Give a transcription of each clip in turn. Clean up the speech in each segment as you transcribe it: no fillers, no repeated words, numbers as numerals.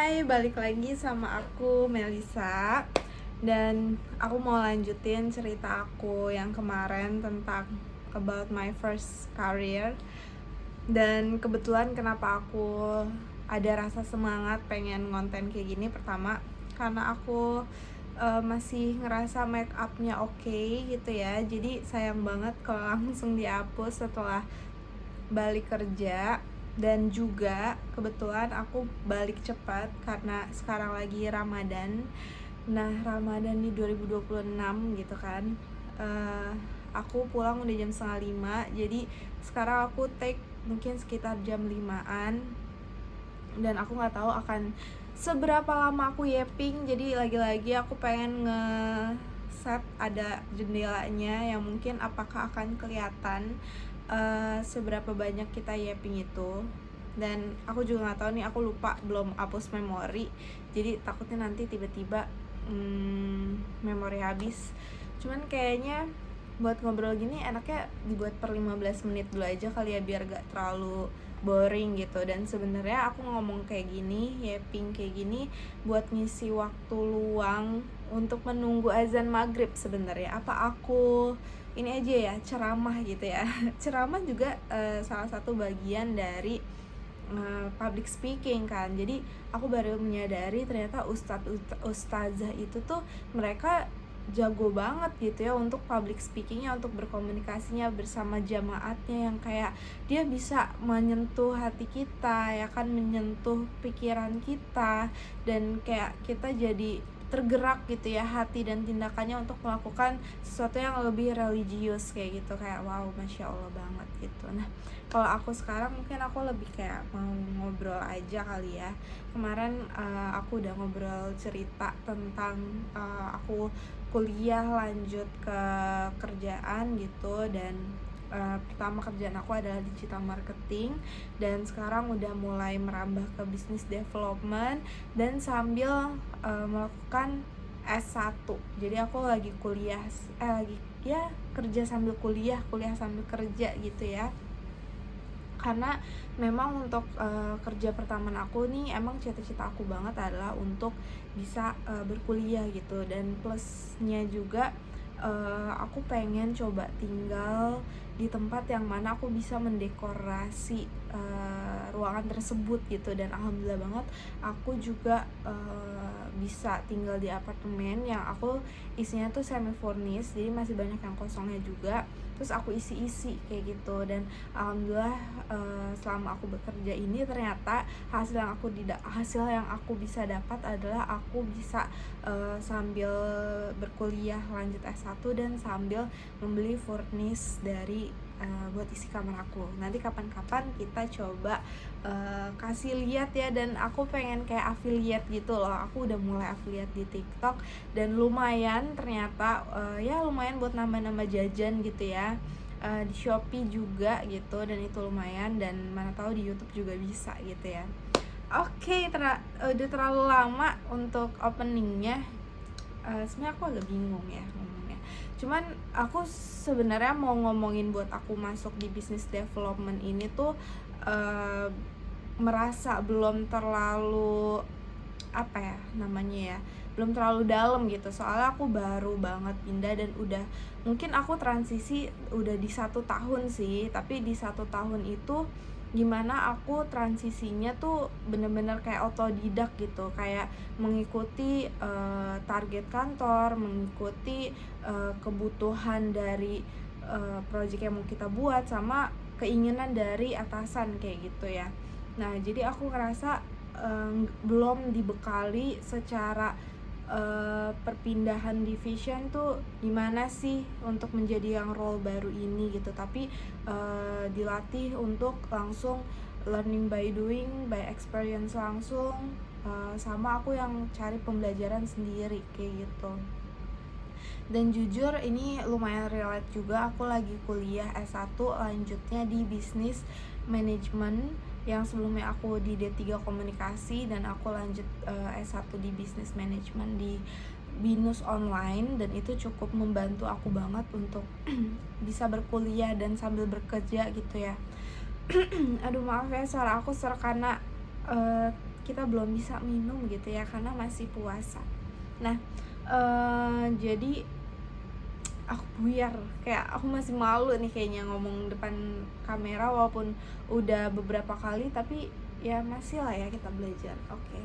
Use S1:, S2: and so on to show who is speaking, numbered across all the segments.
S1: Hai, balik lagi sama aku Melisa. Dan aku mau lanjutin cerita aku yang kemarin tentang about my first career. Dan kebetulan kenapa aku ada rasa semangat pengen ngonten kayak gini. Pertama, karena aku masih ngerasa make upnya oke gitu ya. Jadi sayang banget kalau langsung dihapus setelah balik kerja. Dan juga kebetulan aku balik cepat karena sekarang lagi Ramadan. Nah, Ramadan di 2026 gitu kan. Aku pulang udah jam 4:30. Jadi sekarang aku take mungkin sekitar jam 5-an. Dan aku nggak tahu akan seberapa lama aku yaping. Jadi lagi-lagi aku pengen nge-set ada jendelanya yang mungkin apakah akan kelihatan seberapa banyak kita yaping itu. Dan aku juga nggak tahu nih, aku lupa belum hapus memori, jadi takutnya nanti tiba-tiba memori habis. Cuman kayaknya buat ngobrol gini enaknya dibuat per 15 menit dulu aja kali ya, biar gak terlalu boring gitu. Dan sebenarnya aku ngomong kayak gini, yaping kayak gini buat ngisi waktu luang untuk menunggu azan maghrib sebenarnya. Apa aku ini aja ya, ceramah gitu ya. Ceramah juga salah satu bagian dari public speaking kan. Jadi aku baru menyadari ternyata ustazah itu tuh mereka jago banget gitu ya untuk public speakingnya, untuk berkomunikasinya bersama jamaatnya, yang kayak dia bisa menyentuh hati kita ya kan, menyentuh pikiran kita, dan kayak kita jadi tergerak gitu ya hati dan tindakannya untuk melakukan sesuatu yang lebih religius kayak gitu. Kayak wow, masya Allah banget gitu. Nah, kalau aku sekarang mungkin aku lebih kayak mau ngobrol aja kali ya. Kemarin aku udah ngobrol cerita tentang aku kuliah lanjut ke kerjaan gitu. Dan pertama kerjaan aku adalah digital marketing, dan sekarang udah mulai merambah ke business development dan sambil melakukan S1. Jadi aku lagi kuliah, lagi ya kerja sambil kuliah sambil kerja gitu ya. Karena memang untuk kerja pertama aku nih, emang cita-cita aku banget adalah untuk bisa berkuliah gitu. Dan plusnya juga aku pengen coba tinggal di tempat yang mana aku bisa mendekorasi ruangan tersebut gitu. Dan alhamdulillah banget aku juga bisa tinggal di apartemen yang aku isinya tuh semi furnished, jadi masih banyak yang kosongnya juga. Terus aku isi-isi kayak gitu. Dan alhamdulillah selama aku bekerja ini ternyata hasil yang aku bisa dapat adalah aku bisa sambil berkuliah lanjut S1 dan sambil membeli furnish dari buat isi kamar aku. Nanti kapan-kapan kita coba kasih lihat ya. Dan aku pengen kayak affiliate gitu loh. Aku udah mulai affiliate di TikTok dan lumayan ternyata ya lumayan buat nambah-nambah jajan gitu ya. Di Shopee juga gitu, dan itu lumayan. Dan mana tahu di YouTube juga bisa gitu ya. Oke, udah terlalu lama untuk openingnya. Sebenarnya aku agak bingung ya ngomongnya. Cuman aku sebenarnya mau ngomongin buat aku masuk di business development ini tuh merasa belum terlalu apa ya namanya ya, belum terlalu dalam gitu. Soalnya aku baru banget pindah dan udah, mungkin aku transisi udah di 1 tahun sih. Tapi di 1 tahun itu gimana aku transisinya tuh bener-bener kayak otodidak gitu, kayak mengikuti target kantor, mengikuti kebutuhan dari project yang mau kita buat, sama keinginan dari atasan kayak gitu ya. Nah, jadi aku ngerasa belum dibekali secara perpindahan division tuh gimana sih untuk menjadi yang role baru ini gitu. Tapi dilatih untuk langsung learning by doing, by experience langsung, sama aku yang cari pembelajaran sendiri kayak gitu. Dan jujur ini lumayan relate juga, aku lagi kuliah S1 lanjutnya di business management, yang sebelumnya aku di D3 komunikasi, dan aku lanjut S1 di business management di Binus Online. Dan itu cukup membantu aku banget untuk bisa berkuliah dan sambil bekerja gitu ya. Aduh maaf ya suara aku serak karena kita belum bisa minum gitu ya karena masih puasa. Nah, jadi aku buyar, kayak aku masih malu nih kayaknya ngomong depan kamera, walaupun udah beberapa kali tapi ya masih lah ya kita belajar. Oke,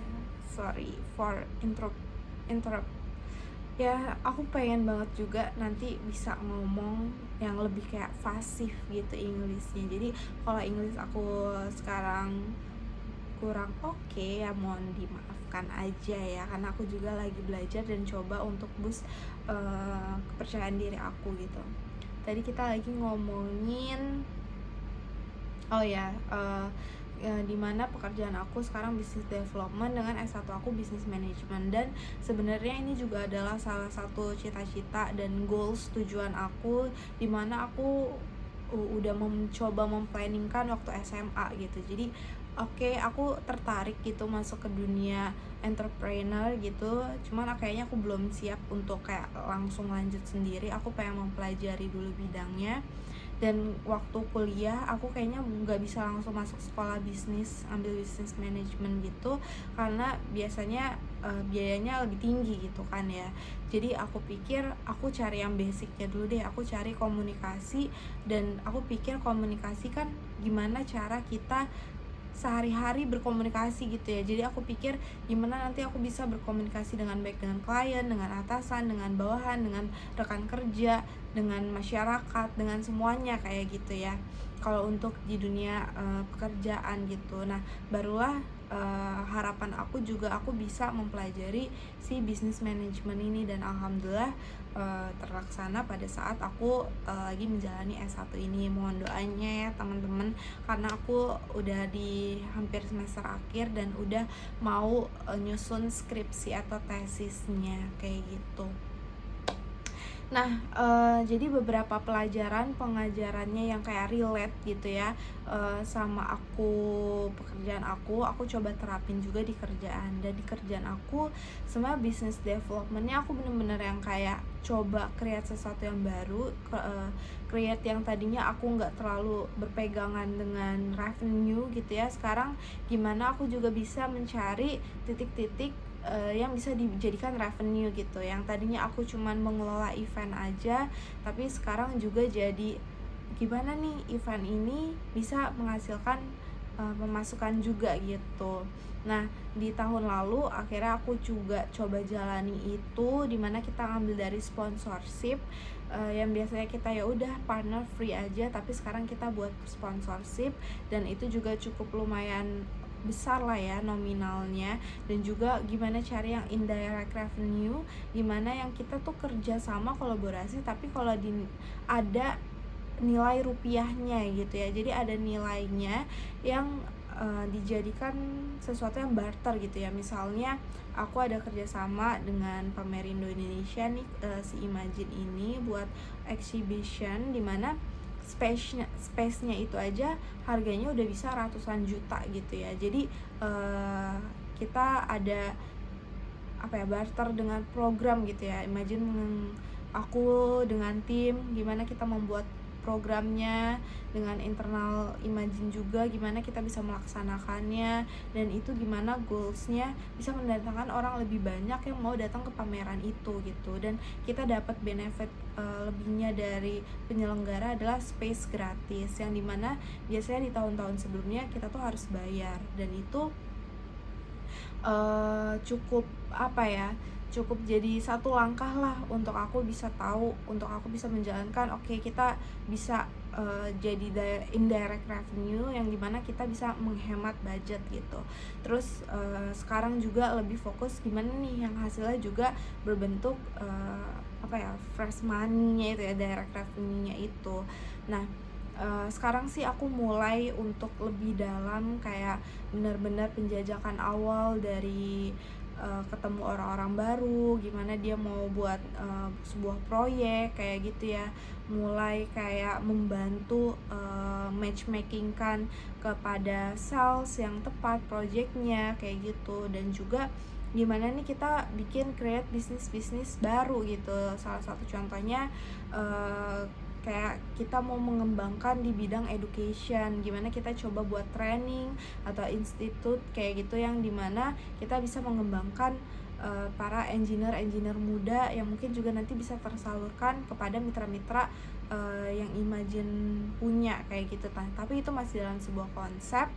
S1: sorry for interrupt. Ya aku pengen banget juga nanti bisa ngomong yang lebih kayak fasih gitu Inggrisnya. Jadi kalau Inggris aku sekarang kurang oke, ya mohon dimaafkan aja ya, karena aku juga lagi belajar dan coba untuk boost kepercayaan diri aku gitu. Tadi kita lagi ngomongin dimana pekerjaan aku sekarang business development dengan S1 aku business management, dan sebenarnya ini juga adalah salah satu cita-cita dan goals tujuan aku, dimana aku udah mencoba memplanningkan waktu SMA gitu. Jadi aku tertarik gitu masuk ke dunia entrepreneur gitu, cuman kayaknya aku belum siap untuk kayak langsung lanjut sendiri. Aku pengen mempelajari dulu bidangnya, dan waktu kuliah aku kayaknya nggak bisa langsung masuk sekolah bisnis ambil bisnis manajemen gitu, karena biasanya biayanya lebih tinggi gitu kan ya. Jadi aku pikir aku cari yang basicnya dulu deh, aku cari komunikasi, dan aku pikir komunikasi kan gimana cara kita sehari-hari berkomunikasi gitu ya. Jadi aku pikir gimana nanti aku bisa berkomunikasi dengan baik dengan klien, dengan atasan, dengan bawahan, dengan rekan kerja, dengan masyarakat, dengan semuanya kayak gitu ya, kalau untuk di dunia pekerjaan gitu. Nah, barulah harapan aku juga aku bisa mempelajari si business management ini, dan alhamdulillah terlaksana pada saat aku lagi menjalani S1 ini. Mohon doanya ya teman-teman, karena aku udah di hampir semester akhir dan udah mau nyusun skripsi atau tesisnya kayak gitu. Nah, jadi beberapa pelajaran pengajarannya yang kayak relate gitu ya sama pekerjaan aku coba terapin juga di kerjaan. Dan di kerjaan aku sebenarnya business developmentnya aku bener-bener yang kayak coba create sesuatu yang baru, create yang tadinya aku nggak terlalu berpegangan dengan revenue gitu ya. Sekarang gimana aku juga bisa mencari titik-titik yang bisa dijadikan revenue gitu. Yang tadinya aku cuman mengelola event aja, tapi sekarang juga jadi gimana nih event ini bisa menghasilkan pemasukan juga gitu. Nah, di tahun lalu akhirnya aku juga coba jalani itu, dimana kita ngambil dari sponsorship yang biasanya kita ya udah partner free aja, tapi sekarang kita buat sponsorship, dan itu juga cukup lumayan besar lah ya nominalnya. Dan juga gimana cari yang indirect revenue, gimana yang kita tuh kerja sama kolaborasi, tapi kalau ada nilai rupiahnya gitu ya. Jadi ada nilainya yang dijadikan sesuatu yang barter gitu ya. Misalnya aku ada kerjasama dengan Pamerindo Indonesia nih, si Imagine ini buat exhibition, dimana space-nya itu aja harganya udah bisa ratusan juta gitu ya. Jadi kita ada barter dengan program gitu ya. Imagine aku dengan tim gimana kita membuat programnya, dengan internal Imagine juga gimana kita bisa melaksanakannya, dan itu gimana goalsnya bisa mendatangkan orang lebih banyak yang mau datang ke pameran itu gitu. Dan kita dapat benefit lebihnya dari penyelenggara adalah space gratis, yang dimana biasanya di tahun-tahun sebelumnya kita tuh harus bayar, dan itu cukup jadi satu langkah lah untuk aku bisa tahu, untuk aku bisa menjalankan kita bisa jadi indirect revenue, yang dimana kita bisa menghemat budget gitu. Terus sekarang juga lebih fokus gimana nih yang hasilnya juga berbentuk fresh money-nya itu ya, direct revenue-nya itu. Nah, sekarang sih aku mulai untuk lebih dalam, kayak benar-benar penjajakan awal dari ketemu orang-orang baru, gimana dia mau buat sebuah proyek kayak gitu ya, mulai kayak membantu matchmaking kan kepada sales yang tepat proyeknya kayak gitu. Dan juga gimana nih kita bikin create bisnis baru gitu. Salah satu contohnya kayak kita mau mengembangkan di bidang education, gimana kita coba buat training atau institut kayak gitu yang dimana kita bisa mengembangkan para engineer muda yang mungkin juga nanti bisa tersalurkan kepada mitra-mitra yang Imagine punya kayak gitu. Tapi itu masih dalam sebuah konsep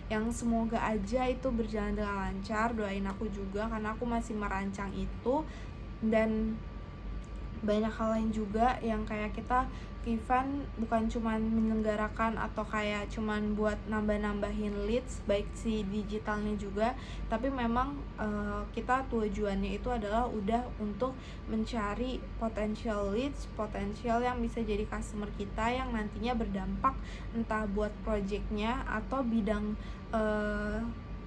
S1: yang semoga aja itu berjalan dengan lancar. Doain aku juga karena aku masih merancang itu, dan banyak hal lain juga yang kayak kita event bukan cuman menyelenggarakan atau kayak cuman buat nambah-nambahin leads baik si digitalnya juga, tapi memang kita tujuannya itu adalah udah untuk mencari potential leads, potensial yang bisa jadi customer kita yang nantinya berdampak entah buat projectnya atau bidang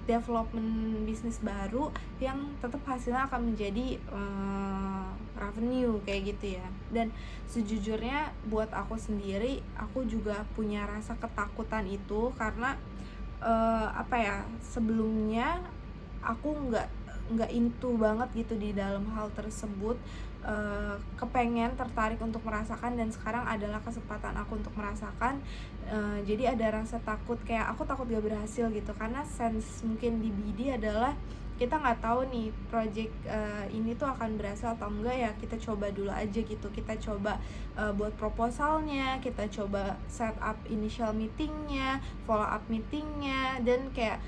S1: development bisnis baru yang tetap hasilnya akan menjadi revenue kayak gitu ya. Dan sejujurnya buat aku sendiri, aku juga punya rasa ketakutan itu karena sebelumnya aku nggak into banget gitu di dalam hal tersebut. Kepengen tertarik untuk merasakan, dan sekarang adalah kesempatan aku untuk merasakan. Jadi ada rasa takut, kayak aku takut gak berhasil gitu, karena sense mungkin di BD adalah kita nggak tahu nih project ini tuh akan berhasil atau enggak ya. Kita coba dulu aja gitu, kita coba buat proposalnya, kita coba set up initial meetingnya, follow up meetingnya, dan kayak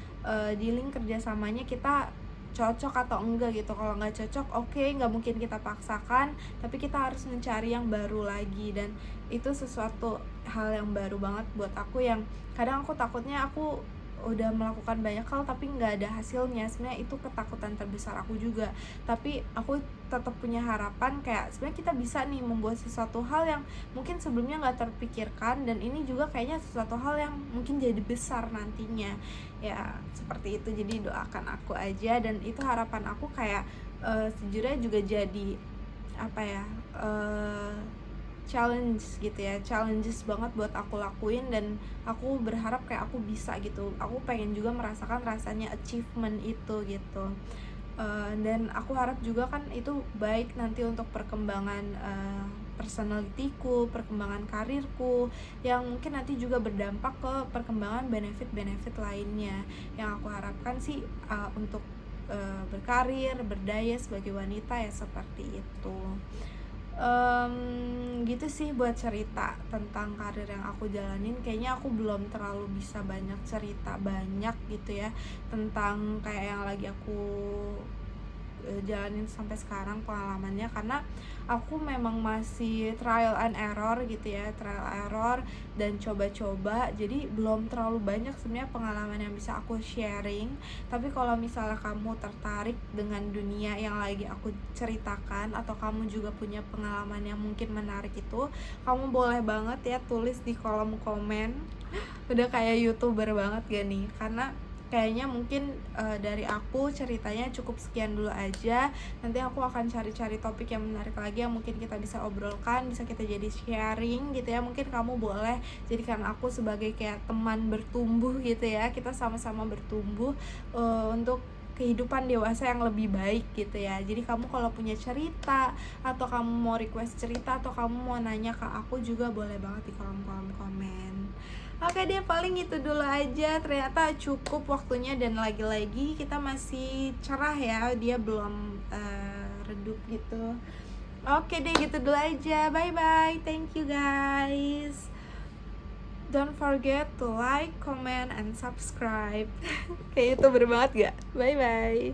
S1: di link kerjasamanya kita cocok atau enggak gitu. Kalau nggak cocok, oke, nggak mungkin kita paksakan, tapi kita harus mencari yang baru lagi. Dan itu sesuatu hal yang baru banget buat aku, yang kadang aku takutnya aku udah melakukan banyak hal tapi nggak ada hasilnya. Sebenarnya itu ketakutan terbesar aku juga, tapi aku tetap punya harapan kayak sebenarnya kita bisa nih membuat sesuatu hal yang mungkin sebelumnya nggak terpikirkan, dan ini juga kayaknya sesuatu hal yang mungkin jadi besar nantinya ya, seperti itu. Jadi doakan aku aja, dan itu harapan aku kayak sejujurnya juga jadi challenge gitu ya, challenges banget buat aku lakuin, dan aku berharap kayak aku bisa gitu. Aku pengen juga merasakan rasanya achievement itu gitu. Dan aku harap juga kan itu baik nanti untuk perkembangan personalitiku, perkembangan karirku, yang mungkin nanti juga berdampak ke perkembangan benefit-benefit lainnya. Yang aku harapkan sih untuk berkarir, berdaya sebagai wanita ya, seperti itu. Gitu sih buat cerita tentang karir yang aku jalanin. Kayaknya aku belum terlalu bisa banyak cerita banyak gitu ya tentang kayak yang lagi aku jalanin sampai sekarang pengalamannya, karena aku memang masih trial and error gitu ya, trial error dan coba-coba. Jadi belum terlalu banyak sebenarnya pengalaman yang bisa aku sharing. Tapi kalau misalnya kamu tertarik dengan dunia yang lagi aku ceritakan, atau kamu juga punya pengalaman yang mungkin menarik itu, kamu boleh banget ya tulis di kolom komen. Udah kayak YouTuber banget gak nih? Karena kayaknya mungkin dari aku ceritanya cukup sekian dulu aja. Nanti aku akan cari-cari topik yang menarik lagi yang mungkin kita bisa obrolkan, bisa kita jadi sharing gitu ya. Mungkin kamu boleh jadikan aku sebagai kayak teman bertumbuh gitu ya. Kita sama-sama bertumbuh untuk kehidupan dewasa yang lebih baik gitu ya. Jadi kamu kalau punya cerita, atau kamu mau request cerita, atau kamu mau nanya ke aku juga boleh banget di kolom-kolom komen. Oke deh, paling itu dulu aja. Ternyata cukup waktunya, dan lagi-lagi kita masih cerah ya, dia belum redup gitu. Oke deh, gitu dulu aja. Bye bye, thank you guys. Don't forget to like, comment, and subscribe. Kayak YouTuber banget gak? Bye bye.